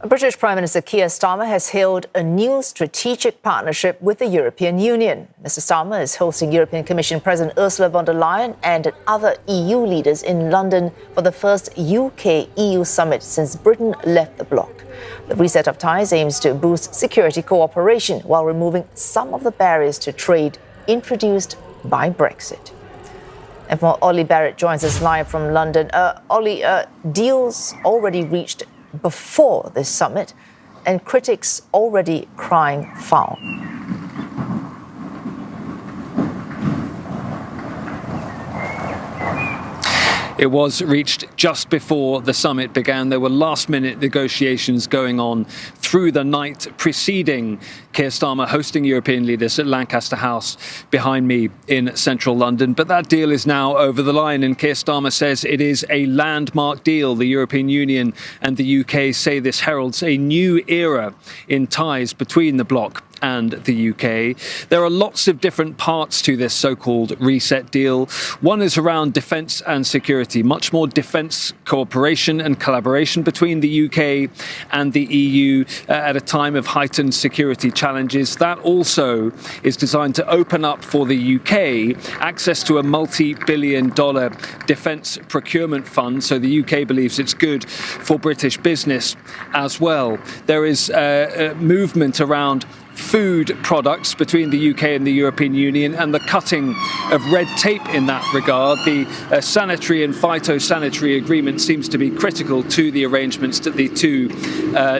British Prime Minister Keir Starmer has hailed a new strategic partnership with the European Union. Mr. Starmer is hosting European Commission President Ursula von der Leyen and other EU leaders in London for the first UK-EU summit since Britain left the bloc. The reset of ties aims to boost security cooperation while removing some of the barriers to trade introduced by Brexit. And more, Olly Barratt joins us live from London. Olly, deals already reached before this summit, and critics already crying foul. It was reached just before the summit began. There were last-minute negotiations going on through the night preceding Keir Starmer hosting European leaders at Lancaster House behind me in central London. But that deal is now over the line, and Keir Starmer says it is a landmark deal. The European Union and the UK say this heralds a new era in ties between the bloc and the UK. There are lots of different parts to this so-called reset deal. One is around defence and security, much more defence cooperation and collaboration between the UK and the EU at a time of heightened security challenges. That also is designed to open up for the UK access to a multi-billion-dollar defence procurement fund. So the UK believes it's good for British business as well. There is a movement around food products between the UK and the European Union and the cutting of red tape in that regard. The sanitary and phytosanitary agreement seems to be critical to the arrangements that the two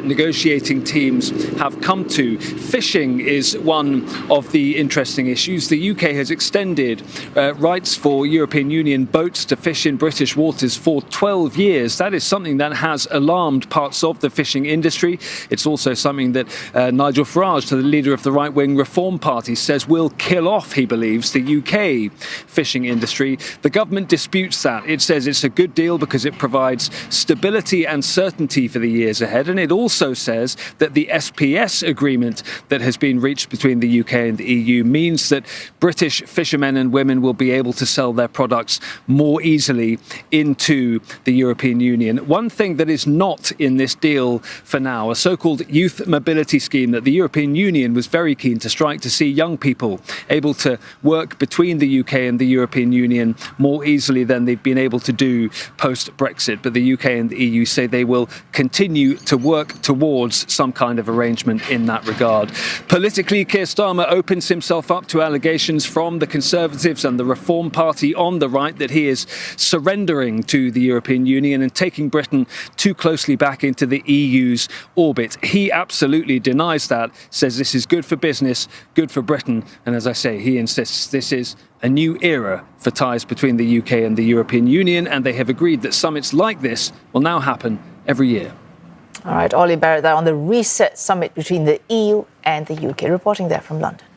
negotiating teams have come to. Fishing is one of the interesting issues. The UK has extended rights for European Union boats to fish in British waters for 12 years. That is something that has alarmed parts of the fishing industry. It's also something that Nigel Farage, the leader of the right-wing Reform Party, says will kill off, he believes, the UK fishing industry. The government disputes that. It says it's a good deal because it provides stability and certainty for the years ahead. And it also says that the SPS agreement that has been reached between the UK and the EU means that British fishermen and women will be able to sell their products more easily into the European Union. One thing that is not in this deal for now, a so-called youth mobility scheme that the European Union was very keen to strike to see young people able to work between the UK and the European Union more easily than they've been able to do post-Brexit. But the UK and the EU say they will continue to work towards some kind of arrangement in that regard. Politically, Keir Starmer opens himself up to allegations from the Conservatives and the Reform Party on the right that he is surrendering to the European Union and taking Britain too closely back into the EU's orbit. He absolutely denies that, says this is good for business, good for Britain, and as I say, he insists this is a new era for ties between the UK and the European Union, and they have agreed that summits like this will now happen every year. All right, Olly Barratt there on the reset summit between the EU and the UK, reporting there from London.